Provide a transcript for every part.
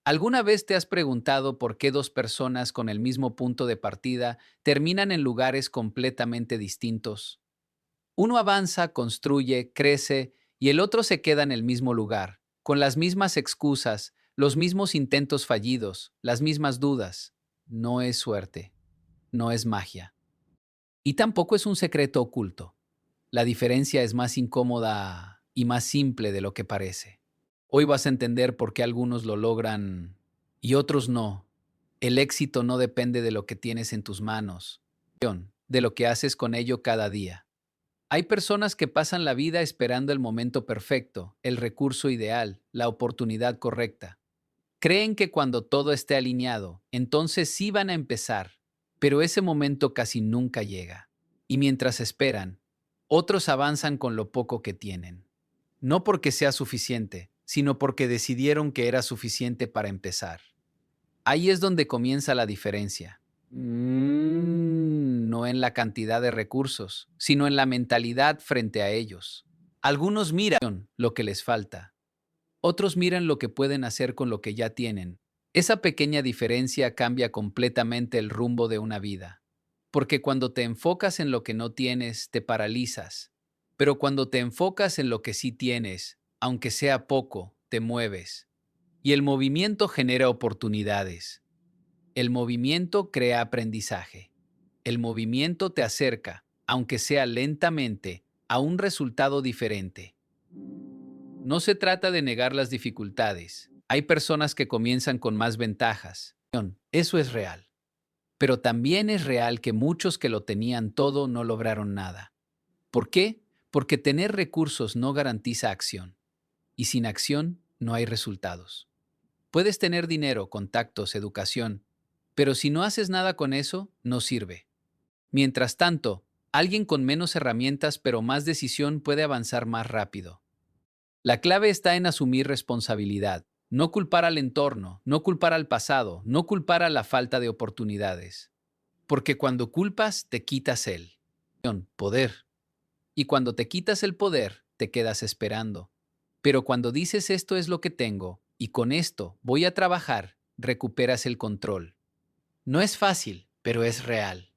¿Alguna vez te has preguntado por qué dos personas con el mismo punto de partida terminan en lugares completamente distintos? Uno avanza, construye, crece y el otro se queda en el mismo lugar, con las mismas excusas, los mismos intentos fallidos, las mismas dudas. No es suerte, no es magia. Y tampoco es un secreto oculto. La diferencia es más incómoda y más simple de lo que parece. Hoy vas a entender por qué algunos lo logran y otros no. El éxito no depende de lo que tienes en tus manos, de lo que haces con ello cada día. Hay personas que pasan la vida esperando el momento perfecto, el recurso ideal, la oportunidad correcta. Creen que cuando todo esté alineado, entonces sí van a empezar, pero ese momento casi nunca llega. Y mientras esperan, otros avanzan con lo poco que tienen. No porque sea suficiente, sino porque decidieron que era suficiente para empezar. Ahí es donde comienza la diferencia. No en la cantidad de recursos, sino en la mentalidad frente a ellos. Algunos miran lo que les falta, otros miran lo que pueden hacer con lo que ya tienen. Esa pequeña diferencia cambia completamente el rumbo de una vida. Porque cuando te enfocas en lo que no tienes, te paralizas. Pero cuando te enfocas en lo que sí tienes, aunque sea poco, te mueves. Y el movimiento genera oportunidades. El movimiento crea aprendizaje. El movimiento te acerca, aunque sea lentamente, a un resultado diferente. No se trata de negar las dificultades. Hay personas que comienzan con más ventajas. Eso es real. Pero también es real que muchos que lo tenían todo no lograron nada. ¿Por qué? Porque tener recursos no garantiza acción. Y sin acción no hay resultados. Puedes tener dinero, contactos, educación, pero si no haces nada con eso, no sirve. Mientras tanto, alguien con menos herramientas pero más decisión puede avanzar más rápido. La clave está en asumir responsabilidad, no culpar al entorno, no culpar al pasado, no culpar a la falta de oportunidades. Porque cuando culpas, te quitas el poder. Y cuando te quitas el poder, te quedas esperando. Pero cuando dices esto es lo que tengo, y con esto voy a trabajar, recuperas el control. No es fácil, pero es real.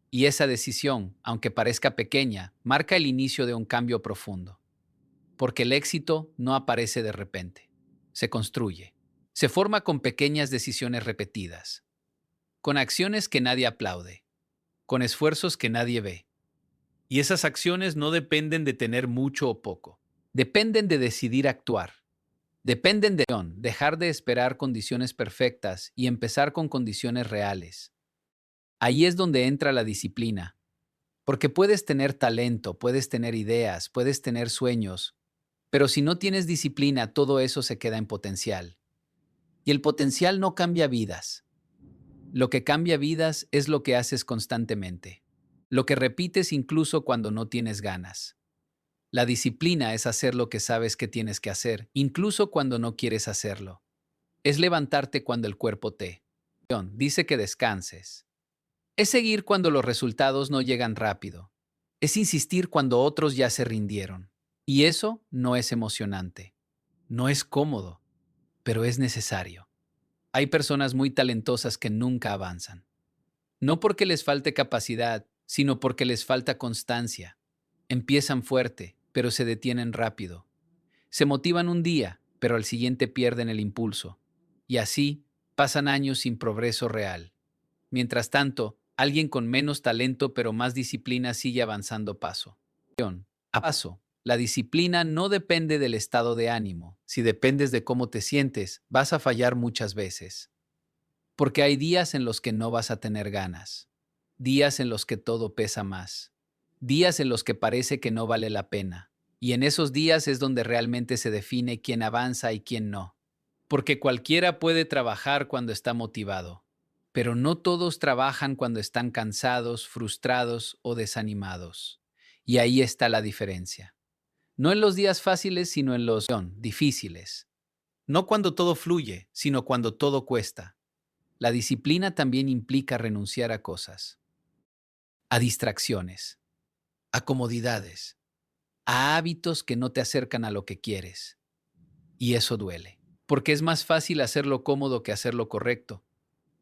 Y esa decisión, aunque parezca pequeña, marca el inicio de un cambio profundo. Porque el éxito no aparece de repente. Se construye. Se forma con pequeñas decisiones repetidas, con acciones que nadie aplaude, con esfuerzos que nadie ve. Y esas acciones no dependen de tener mucho o poco. Dependen de decidir actuar. Dependen de dejar de esperar condiciones perfectas y empezar con condiciones reales. Ahí es donde entra la disciplina. Porque puedes tener talento, puedes tener ideas, puedes tener sueños, pero si no tienes disciplina, todo eso se queda en potencial. Y el potencial no cambia vidas. Lo que cambia vidas es lo que haces constantemente. Lo que repites incluso cuando no tienes ganas. La disciplina es hacer lo que sabes que tienes que hacer, incluso cuando no quieres hacerlo. Es levantarte cuando el cuerpo te dice que descanses. Es seguir cuando los resultados no llegan rápido. Es insistir cuando otros ya se rindieron. Y eso no es emocionante. No es cómodo, pero es necesario. Hay personas muy talentosas que nunca avanzan. No porque les falte capacidad, sino porque les falta constancia. Empiezan fuerte, pero se detienen rápido. Se motivan un día, pero al siguiente pierden el impulso. Y así pasan años sin progreso real. Mientras tanto, alguien con menos talento pero más disciplina sigue avanzando paso a paso. La disciplina no depende del estado de ánimo. Si dependes de cómo te sientes, vas a fallar muchas veces. Porque hay días en los que no vas a tener ganas. Días en los que todo pesa más. Días en los que parece que no vale la pena. Y en esos días es donde realmente se define quién avanza y quién no. Porque cualquiera puede trabajar cuando está motivado, pero no todos trabajan cuando están cansados, frustrados o desanimados. Y ahí está la diferencia. No en los días fáciles, sino en los difíciles. No cuando todo fluye, sino cuando todo cuesta. La disciplina también implica renunciar a cosas, a distracciones, a comodidades, a hábitos que no te acercan a lo que quieres. Y eso duele. porque es más fácil hacerlo cómodo que hacerlo correcto.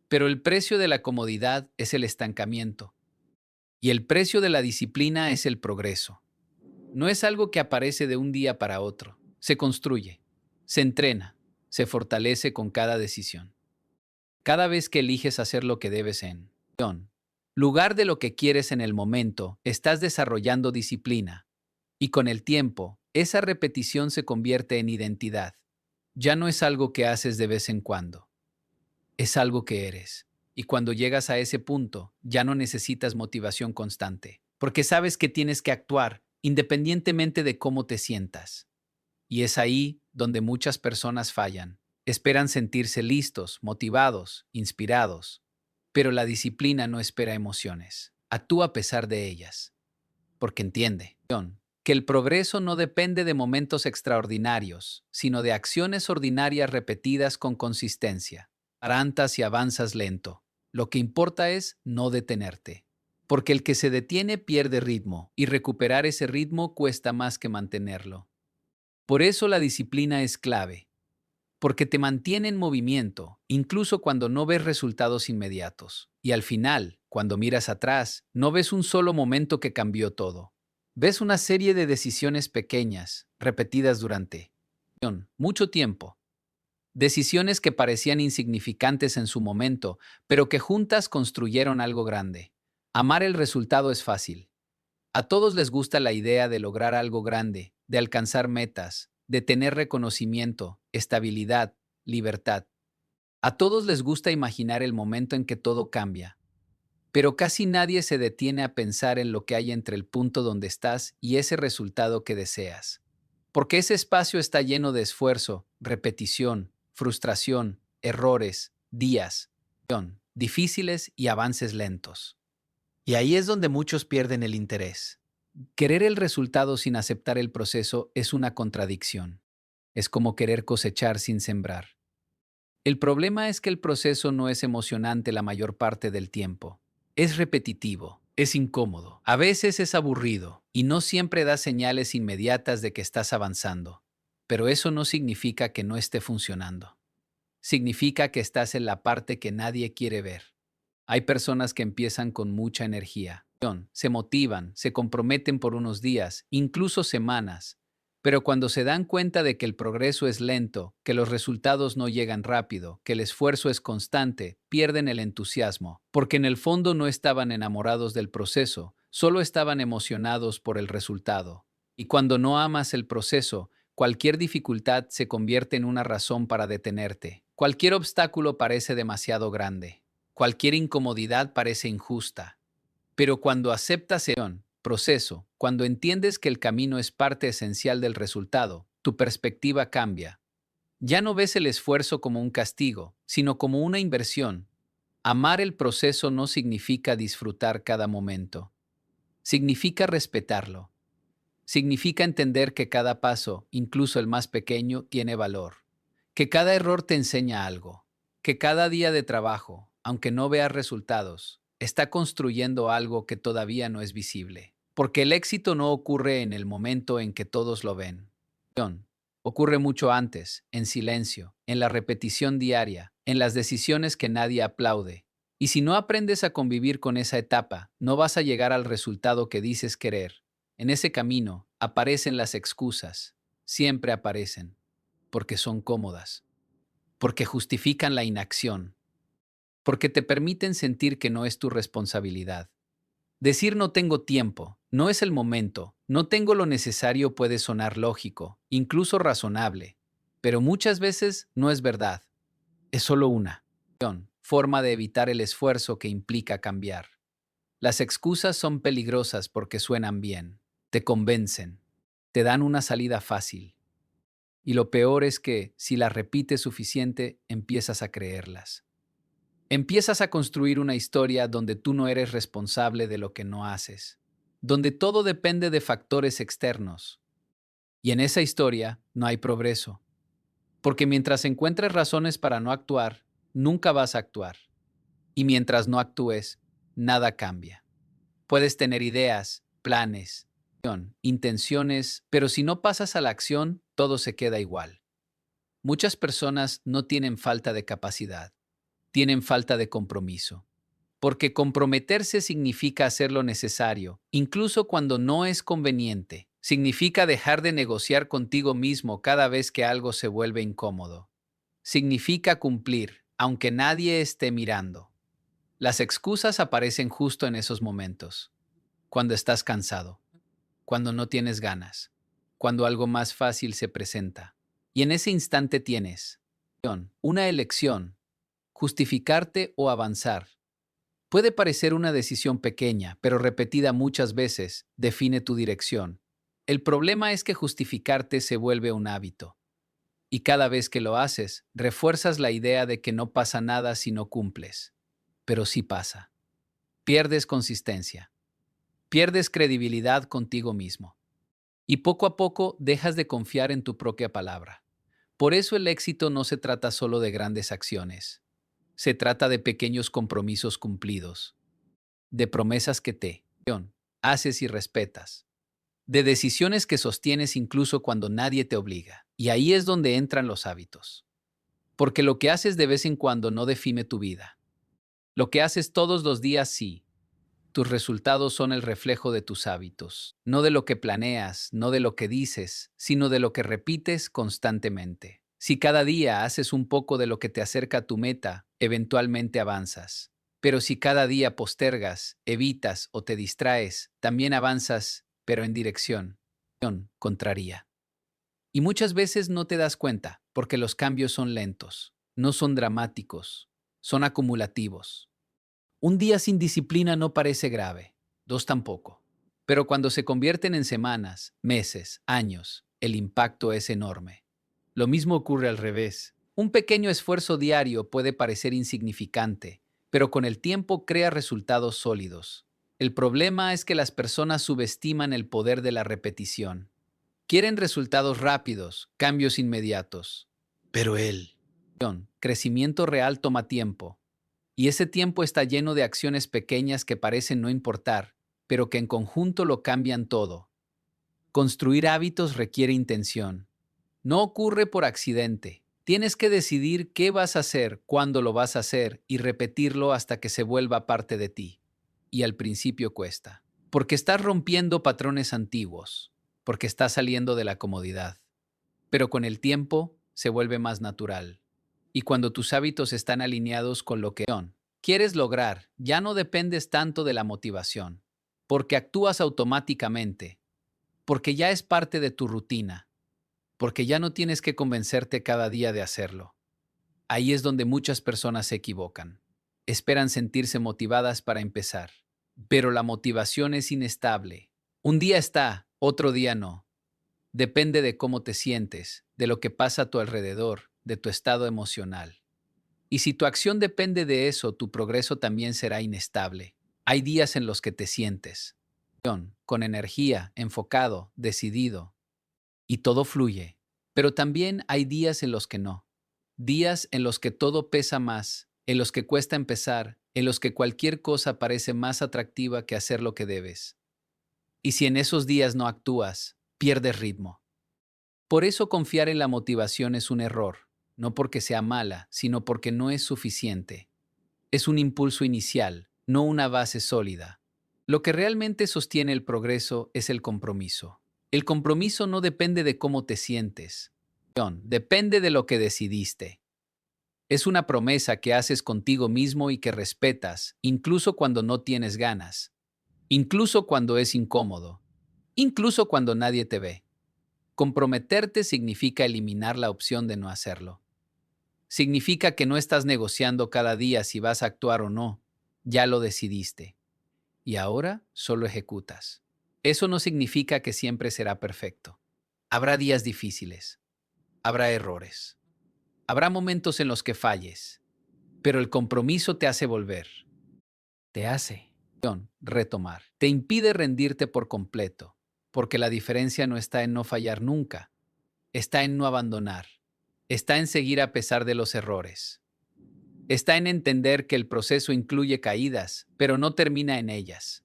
Pero el precio de la comodidad es el estancamiento, y el precio de la disciplina es el progreso. No es algo que aparece de un día para otro. Se construye, se entrena, se fortalece con cada decisión. Cada vez que eliges hacer lo que debes en lugar de lo que quieres en el momento, estás desarrollando disciplina. Y con el tiempo, esa repetición se convierte en identidad. Ya no es algo que haces de vez en cuando, es algo que eres. Y cuando llegas a ese punto, ya no necesitas motivación constante, porque sabes que tienes que actuar independientemente de cómo te sientas. Y es ahí donde muchas personas fallan. Esperan sentirse listos, motivados, inspirados. Pero la disciplina no espera emociones. Actúa a pesar de ellas. Porque entiende que el progreso no depende de momentos extraordinarios, sino de acciones ordinarias repetidas con consistencia. Arantas y avanzas lento. Lo que importa es no detenerte. Porque el que se detiene pierde ritmo, y recuperar ese ritmo cuesta más que mantenerlo. Por eso la disciplina es clave, porque te mantiene en movimiento, incluso cuando no ves resultados inmediatos. Y al final, cuando miras atrás, no ves un solo momento que cambió todo. Ves una serie de decisiones pequeñas, repetidas durante mucho tiempo. Decisiones que parecían insignificantes en su momento, pero que juntas construyeron algo grande. Amar el resultado es fácil. A todos les gusta la idea de lograr algo grande, de alcanzar metas, de tener reconocimiento, estabilidad, libertad. A todos les gusta imaginar el momento en que todo cambia, pero casi nadie se detiene a pensar en lo que hay entre el punto donde estás y ese resultado que deseas. Porque ese espacio está lleno de esfuerzo, repetición, frustración, errores, días, difíciles y avances lentos. Y ahí es donde muchos pierden el interés. Querer el resultado sin aceptar el proceso es una contradicción. Es como querer cosechar sin sembrar. El problema es que el proceso no es emocionante la mayor parte del tiempo. Es repetitivo, es incómodo, a veces es aburrido y no siempre da señales inmediatas de que estás avanzando. Pero eso no significa que no esté funcionando. Significa que estás en la parte que nadie quiere ver. Hay personas que empiezan con mucha energía, se motivan, se comprometen por unos días, incluso semanas, pero cuando se dan cuenta de que el progreso es lento, que los resultados no llegan rápido, que el esfuerzo es constante, pierden el entusiasmo, porque en el fondo no estaban enamorados del proceso, solo estaban emocionados por el resultado. Y cuando no amas el proceso, cualquier dificultad se convierte en una razón para detenerte. Cualquier obstáculo parece demasiado grande. Cualquier incomodidad parece injusta. Pero cuando aceptas el proceso, cuando entiendes que el camino es parte esencial del resultado, tu perspectiva cambia. Ya no ves el esfuerzo como un castigo, sino como una inversión. Amar el proceso no significa disfrutar cada momento. Significa respetarlo. Significa entender que cada paso, incluso el más pequeño, tiene valor. Que cada error te enseña algo. Que cada día de trabajo, aunque no veas resultados, está construyendo algo que todavía no es visible. Porque el éxito no ocurre en el momento en que todos lo ven. Ocurre mucho antes, en silencio, en la repetición diaria, en las decisiones que nadie aplaude. Y si no aprendes a convivir con esa etapa, no vas a llegar al resultado que dices querer. En ese camino aparecen las excusas. Siempre aparecen. Porque son cómodas. Porque justifican la inacción. Porque te permiten sentir que no es tu responsabilidad. Decir no tengo tiempo, no es el momento, no tengo lo necesario puede sonar lógico, incluso razonable, pero muchas veces no es verdad. Es solo una forma de evitar el esfuerzo que implica cambiar. Las excusas son peligrosas porque suenan bien, te convencen, te dan una salida fácil. Y lo peor es que, si las repites suficiente, empiezas a creerlas. Empiezas a construir una historia donde tú no eres responsable de lo que no haces, donde todo depende de factores externos. Y en esa historia no hay progreso, porque mientras encuentres razones para no actuar, nunca vas a actuar. Y mientras no actúes, nada cambia. Puedes tener ideas, planes, intenciones, pero si no pasas a la acción, todo se queda igual. Muchas personas no tienen falta de capacidad, tienen falta de compromiso. Porque comprometerse significa hacer lo necesario, incluso cuando no es conveniente. Significa dejar de negociar contigo mismo cada vez que algo se vuelve incómodo. Significa cumplir, aunque nadie esté mirando. Las excusas aparecen justo en esos momentos, cuando estás cansado, cuando no tienes ganas, cuando algo más fácil se presenta. Y en ese instante tienes una elección, justificarte o avanzar. Puede parecer una decisión pequeña, pero repetida muchas veces, define tu dirección. El problema es que justificarte se vuelve un hábito. Y cada vez que lo haces, refuerzas la idea de que no pasa nada si no cumples. Pero sí pasa. Pierdes consistencia. Pierdes credibilidad contigo mismo. Y poco a poco dejas de confiar en tu propia palabra. Por eso el éxito no se trata solo de grandes acciones. Se trata de pequeños compromisos cumplidos, de promesas que te haces y respetas, de decisiones que sostienes incluso cuando nadie te obliga. Y ahí es donde entran los hábitos. Porque lo que haces de vez en cuando no define tu vida. Lo que haces todos los días sí. Tus resultados son el reflejo de tus hábitos, no de lo que planeas, no de lo que dices, sino de lo que repites constantemente. Si cada día haces un poco de lo que te acerca a tu meta, eventualmente avanzas. Pero si cada día postergas, evitas o te distraes, también avanzas, pero en dirección contraria. Y muchas veces no te das cuenta, porque los cambios son lentos, no son dramáticos, son acumulativos. Un día sin disciplina no parece grave, dos tampoco. Pero cuando se convierten en semanas, meses, años, el impacto es enorme. Lo mismo ocurre al revés. Un pequeño esfuerzo diario puede parecer insignificante, pero con el tiempo crea resultados sólidos. El problema es que las personas subestiman el poder de la repetición. Quieren resultados rápidos, cambios inmediatos. Pero el crecimiento real toma tiempo. Y ese tiempo está lleno de acciones pequeñas que parecen no importar, pero que en conjunto lo cambian todo. Construir hábitos requiere intención. No ocurre por accidente. Tienes que decidir qué vas a hacer, cuándo lo vas a hacer y repetirlo hasta que se vuelva parte de ti. Y al principio cuesta. Porque estás rompiendo patrones antiguos. Porque estás saliendo de la comodidad. Pero con el tiempo se vuelve más natural. Y cuando tus hábitos están alineados con lo que quieres lograr, ya no dependes tanto de la motivación, porque actúas automáticamente, porque ya es parte de tu rutina, porque ya no tienes que convencerte cada día de hacerlo. Ahí es donde muchas personas se equivocan. Esperan sentirse motivadas para empezar, pero la motivación es inestable. Un día está, otro día no. Depende de cómo te sientes, de lo que pasa a tu alrededor, de tu estado emocional. Y si tu acción depende de eso, tu progreso también será inestable. Hay días en los que te sientes con energía, enfocado, decidido, y todo fluye. Pero también hay días en los que no. Días en los que todo pesa más, en los que cuesta empezar, en los que cualquier cosa parece más atractiva que hacer lo que debes. Y si en esos días no actúas, pierdes ritmo. Por eso confiar en la motivación es un error, no porque sea mala, sino porque no es suficiente. Es un impulso inicial, no una base sólida. Lo que realmente sostiene el progreso es el compromiso. El compromiso no depende de cómo te sientes, depende de lo que decidiste. Es una promesa que haces contigo mismo y que respetas, incluso cuando no tienes ganas, incluso cuando es incómodo, incluso cuando nadie te ve. Comprometerte significa eliminar la opción de no hacerlo. Significa que no estás negociando cada día si vas a actuar o no. Ya lo decidiste. Y ahora solo ejecutas. Eso no significa que siempre será perfecto. Habrá días difíciles. Habrá errores. Habrá momentos en los que falles. Pero el compromiso te hace volver. Te hace retomar. Te impide rendirte por completo. Porque la diferencia no está en no fallar nunca. Está en no abandonar. Está en seguir a pesar de los errores. Está en entender que el proceso incluye caídas, pero no termina en ellas.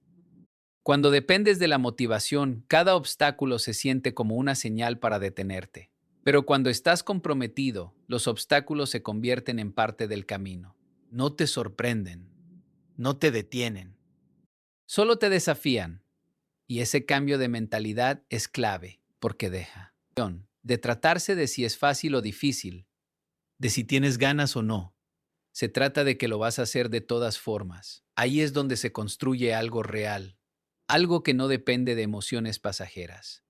Cuando dependes de la motivación, cada obstáculo se siente como una señal para detenerte. Pero cuando estás comprometido, los obstáculos se convierten en parte del camino. No te sorprenden, no te detienen, solo te desafían. Y ese cambio de mentalidad es clave, porque deja de tratarse de si es fácil o difícil, de si tienes ganas o no. Se trata de que lo vas a hacer de todas formas. Ahí es donde se construye algo real, algo que no depende de emociones pasajeras,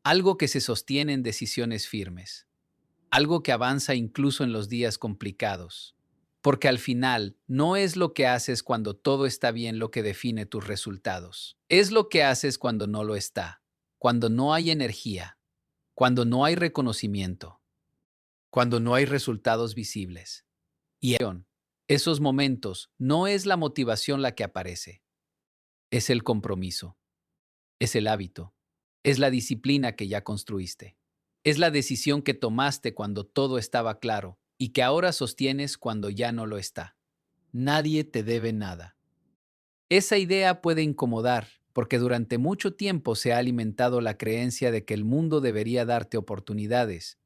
algo que se sostiene en decisiones firmes, algo que avanza incluso en los días complicados. Porque al final no es lo que haces cuando todo está bien lo que define tus resultados. Es lo que haces cuando no lo está, cuando no hay energía, cuando no hay reconocimiento, cuando no hay resultados visibles. Y esos momentos no es la motivación la que aparece, es el compromiso, es el hábito, es la disciplina que ya construiste, es la decisión que tomaste cuando todo estaba claro y que ahora sostienes cuando ya no lo está. Nadie te debe nada. Esa idea puede incomodar porque durante mucho tiempo se ha alimentado la creencia de que el mundo debería darte oportunidades,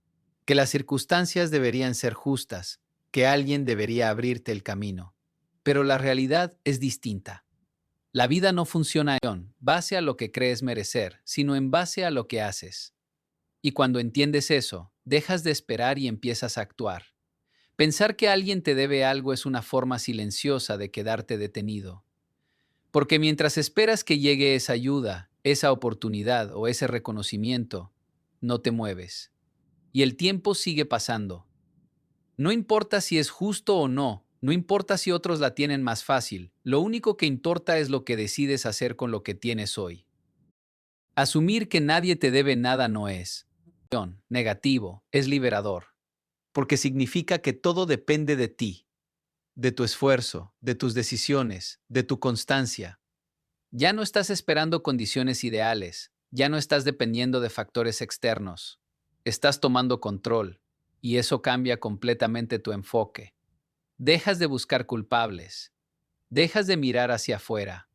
que las circunstancias deberían ser justas, que alguien debería abrirte el camino. Pero la realidad es distinta. La vida no funciona en base a lo que crees merecer, sino en base a lo que haces. Y cuando entiendes eso, dejas de esperar y empiezas a actuar. Pensar que alguien te debe algo es una forma silenciosa de quedarte detenido. Porque mientras esperas que llegue esa ayuda, esa oportunidad o ese reconocimiento, no te mueves. Y el tiempo sigue pasando. No importa si es justo o no, no importa si otros la tienen más fácil, lo único que importa es lo que decides hacer con lo que tienes hoy. Asumir que nadie te debe nada no es negativo, es liberador, porque significa que todo depende de ti, de tu esfuerzo, de tus decisiones, de tu constancia. Ya no estás esperando condiciones ideales, ya no estás dependiendo de factores externos, estás tomando control, y eso cambia completamente tu enfoque. Dejas de buscar culpables, dejas de mirar hacia afuera,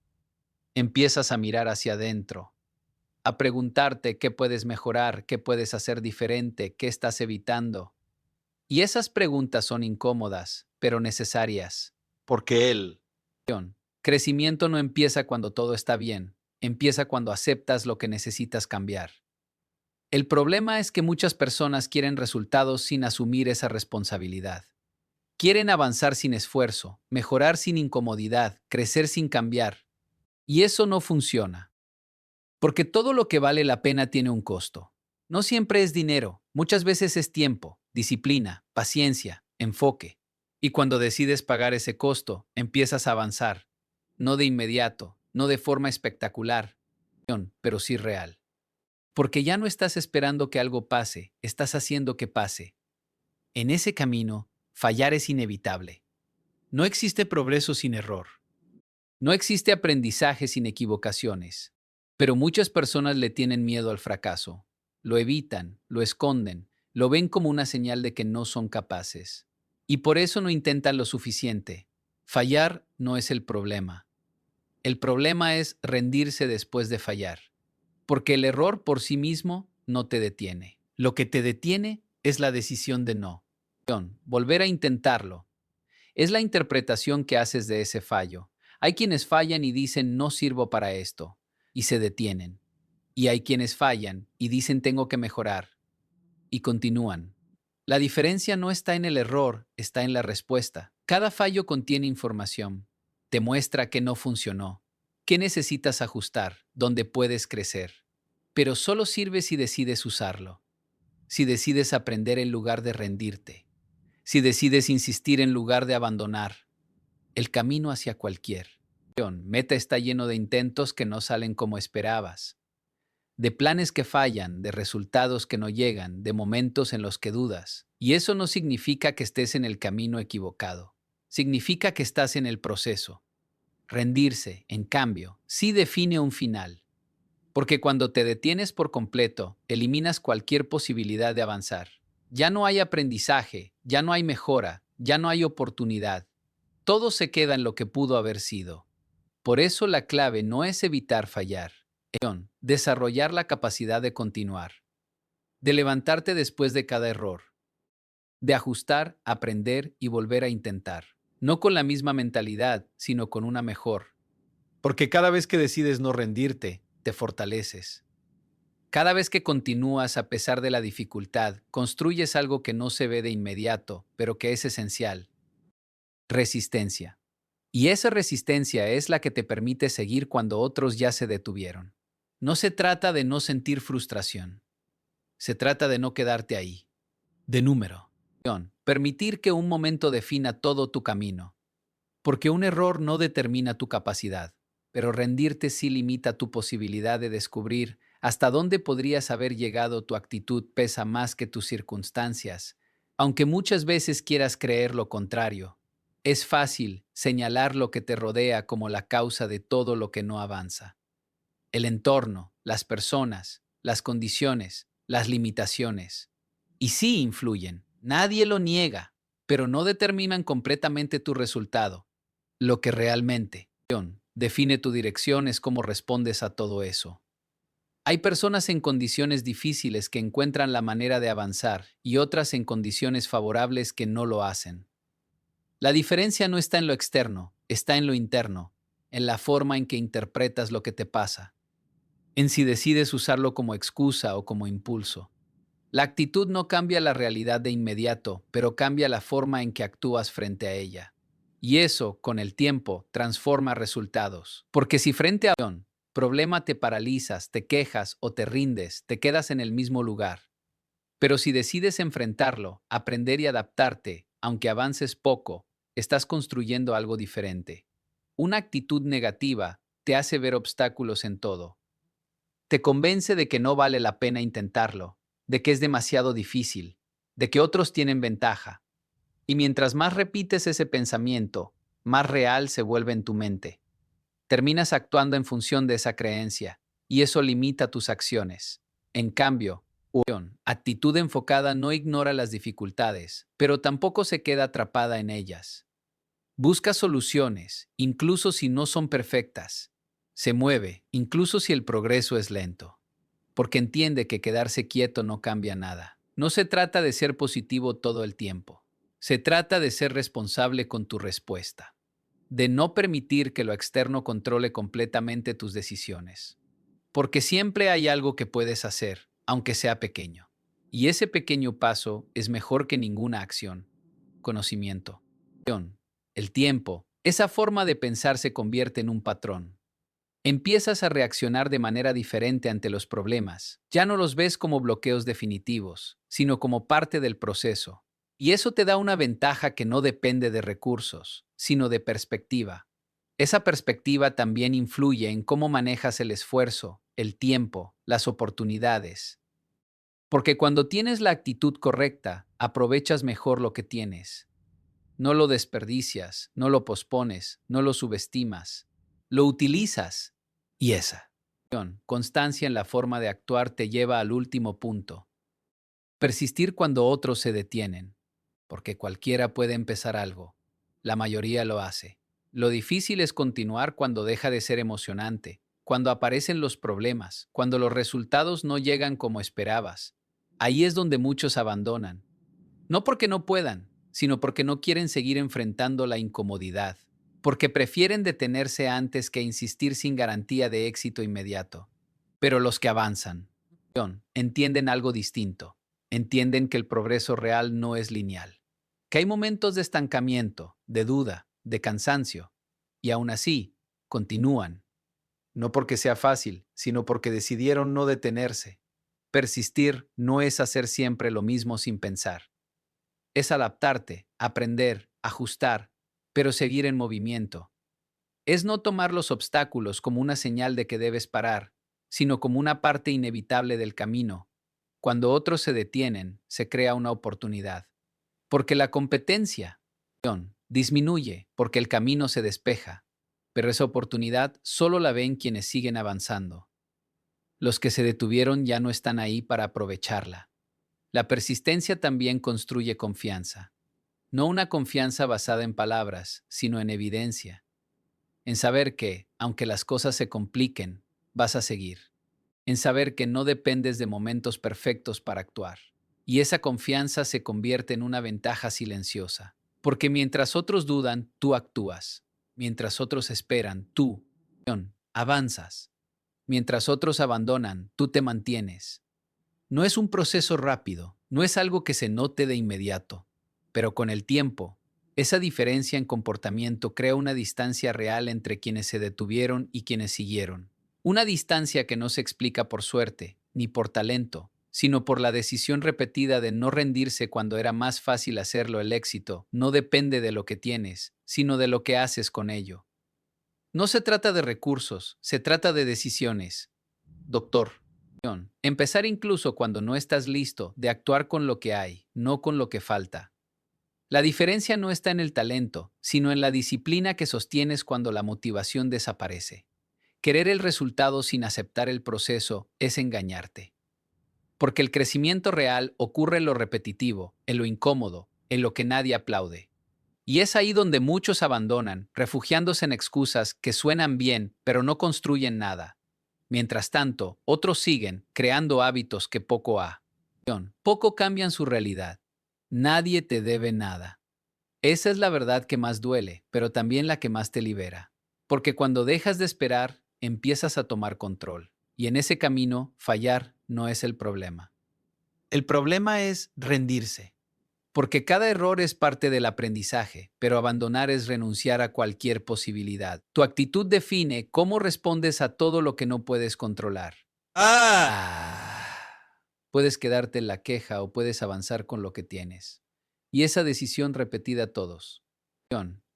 empiezas a mirar hacia adentro, a preguntarte qué puedes mejorar, qué puedes hacer diferente, qué estás evitando. Y esas preguntas son incómodas, pero necesarias. Porque el crecimiento no empieza cuando todo está bien, empieza cuando aceptas lo que necesitas cambiar. El problema es que muchas personas quieren resultados sin asumir esa responsabilidad. Quieren avanzar sin esfuerzo, mejorar sin incomodidad, crecer sin cambiar. Y eso no funciona. Porque todo lo que vale la pena tiene un costo. No siempre es dinero, muchas veces es tiempo, disciplina, paciencia, enfoque. Y cuando decides pagar ese costo, empiezas a avanzar. No de inmediato, no de forma espectacular, pero sí real. Porque ya no estás esperando que algo pase, estás haciendo que pase. En ese camino, fallar es inevitable. No existe progreso sin error. No existe aprendizaje sin equivocaciones. Pero muchas personas le tienen miedo al fracaso. Lo evitan, lo esconden, lo ven como una señal de que no son capaces. Y por eso no intentan lo suficiente. Fallar no es el problema. El problema es rendirse después de fallar. Porque el error por sí mismo no te detiene. Lo que te detiene es la decisión de no. Volver a intentarlo. Es la interpretación que haces de ese fallo. Hay quienes fallan y dicen no sirvo para esto, y se detienen. Y hay quienes fallan y dicen tengo que mejorar, y continúan. La diferencia no está en el error, está en la respuesta. Cada fallo contiene información. Te muestra que no funcionó, qué necesitas ajustar, dónde puedes crecer. Pero solo sirve si decides usarlo, si decides aprender en lugar de rendirte, si decides insistir en lugar de abandonar. El camino hacia cualquier meta está lleno de intentos que no salen como esperabas, de planes que fallan, de resultados que no llegan, de momentos en los que dudas. Y eso no significa que estés en el camino equivocado. Significa que estás en el proceso. Rendirse, en cambio, sí define un final. Porque cuando te detienes por completo, eliminas cualquier posibilidad de avanzar. Ya no hay aprendizaje, ya no hay mejora, ya no hay oportunidad. Todo se queda en lo que pudo haber sido. Por eso la clave no es evitar fallar, desarrollar la capacidad de continuar, de levantarte después de cada error, de ajustar, aprender y volver a intentar. No con la misma mentalidad, sino con una mejor. Porque cada vez que decides no rendirte, te fortaleces. Cada vez que continúas a pesar de la dificultad, construyes algo que no se ve de inmediato, pero que es esencial: resistencia. Y esa resistencia es la que te permite seguir cuando otros ya se detuvieron. No se trata de no sentir frustración, se trata de no quedarte ahí. De número. Permitir que un momento defina todo tu camino. Porque un error no determina tu capacidad, pero rendirte sí limita tu posibilidad de descubrir hasta dónde podrías haber llegado. Tu actitud pesa más que tus circunstancias, aunque muchas veces quieras creer lo contrario. Es fácil señalar lo que te rodea como la causa de todo lo que no avanza. El entorno, las personas, las condiciones, las limitaciones. Y sí influyen, nadie lo niega, pero no determinan completamente tu resultado. Lo que realmente define tu dirección es cómo respondes a todo eso. Hay personas en condiciones difíciles que encuentran la manera de avanzar y otras en condiciones favorables que no lo hacen. La diferencia no está en lo externo, está en lo interno, en la forma en que interpretas lo que te pasa, en si decides usarlo como excusa o como impulso. La actitud no cambia la realidad de inmediato, pero cambia la forma en que actúas frente a ella. Y eso, con el tiempo, transforma resultados. Porque si frente a un problema te paralizas, te quejas o te rindes, te quedas en el mismo lugar. Pero si decides enfrentarlo, aprender y adaptarte, aunque avances poco, estás construyendo algo diferente. Una actitud negativa te hace ver obstáculos en todo. Te convence de que no vale la pena intentarlo, de que es demasiado difícil, de que otros tienen ventaja. Y mientras más repites ese pensamiento, más real se vuelve en tu mente. Terminas actuando en función de esa creencia, y eso limita tus acciones. En cambio, actitud enfocada no ignora las dificultades, pero tampoco se queda atrapada en ellas. Busca soluciones, incluso si no son perfectas. Se mueve, incluso si el progreso es lento, porque entiende que quedarse quieto no cambia nada. No se trata de ser positivo todo el tiempo. Se trata de ser responsable con tu respuesta, de no permitir que lo externo controle completamente tus decisiones. Porque siempre hay algo que puedes hacer, aunque sea pequeño. Y ese pequeño paso es mejor que ninguna acción. Conocimiento. El tiempo. Esa forma de pensar se convierte en un patrón. Empiezas a reaccionar de manera diferente ante los problemas. Ya no los ves como bloqueos definitivos, sino como parte del proceso. Y eso te da una ventaja que no depende de recursos, sino de perspectiva. Esa perspectiva también influye en cómo manejas el esfuerzo, el tiempo, las oportunidades. Porque cuando tienes la actitud correcta, aprovechas mejor lo que tienes. No lo desperdicias, no lo pospones, no lo subestimas. Lo utilizas. Y esa constancia en la forma de actuar te lleva al último punto. Persistir cuando otros se detienen. Porque cualquiera puede empezar algo. La mayoría lo hace. Lo difícil es continuar cuando deja de ser emocionante, cuando aparecen los problemas, cuando los resultados no llegan como esperabas. Ahí es donde muchos abandonan. No porque no puedan, sino porque no quieren seguir enfrentando la incomodidad, porque prefieren detenerse antes que insistir sin garantía de éxito inmediato. Pero los que avanzan entienden algo distinto. Entienden que el progreso real no es lineal, que hay momentos de estancamiento, de duda, de cansancio, y aún así, continúan. No porque sea fácil, sino porque decidieron no detenerse. Persistir no es hacer siempre lo mismo sin pensar. Es adaptarte, aprender, ajustar, pero seguir en movimiento. Es no tomar los obstáculos como una señal de que debes parar, sino como una parte inevitable del camino. Cuando otros se detienen, se crea una oportunidad. Porque la competencia disminuye, porque el camino se despeja. Pero esa oportunidad solo la ven quienes siguen avanzando. Los que se detuvieron ya no están ahí para aprovecharla. La persistencia también construye confianza. No una confianza basada en palabras, sino en evidencia. En saber que, aunque las cosas se compliquen, vas a seguir. en saber que no dependes de momentos perfectos para actuar. Y esa confianza se convierte en una ventaja silenciosa, porque mientras otros dudan, tú actúas. Mientras otros esperan, tú avanzas. Mientras otros abandonan, tú te mantienes. No es un proceso rápido, no es algo que se note de inmediato, pero con el tiempo, esa diferencia en comportamiento crea una distancia real entre quienes se detuvieron y quienes siguieron. Una distancia que no se explica por suerte, ni por talento, sino por la decisión repetida de no rendirse cuando era más fácil hacerlo. El éxito no depende de lo que tienes, sino de lo que haces con ello. No se trata de recursos, se trata de decisiones. Doctor. Empezar incluso cuando no estás listo, de actuar con lo que hay, no con lo que falta. La diferencia no está en el talento, sino en la disciplina que sostienes cuando la motivación desaparece. Querer el resultado sin aceptar el proceso es engañarte. Porque el crecimiento real ocurre en lo repetitivo, en lo incómodo, en lo que nadie aplaude. Y es ahí donde muchos abandonan, refugiándose en excusas que suenan bien, pero no construyen nada. Mientras tanto, otros siguen creando hábitos que poco cambian su realidad. Nadie te debe nada. Esa es la verdad que más duele, pero también la que más te libera. Porque cuando dejas de esperar, empiezas a tomar control. Y en ese camino, fallar no es el problema. El problema es rendirse. Porque cada error es parte del aprendizaje, pero abandonar es renunciar a cualquier posibilidad. Tu actitud define cómo respondes a todo lo que no puedes controlar. Puedes quedarte en la queja o puedes avanzar con lo que tienes. Y esa decisión repetida todos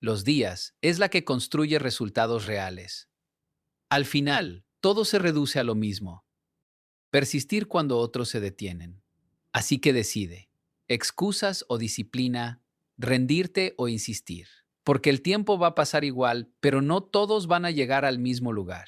los días es la que construye resultados reales. Al final, todo se reduce a lo mismo. Persistir cuando otros se detienen. Así que decide, excusas o disciplina, rendirte o insistir. Porque el tiempo va a pasar igual, pero no todos van a llegar al mismo lugar.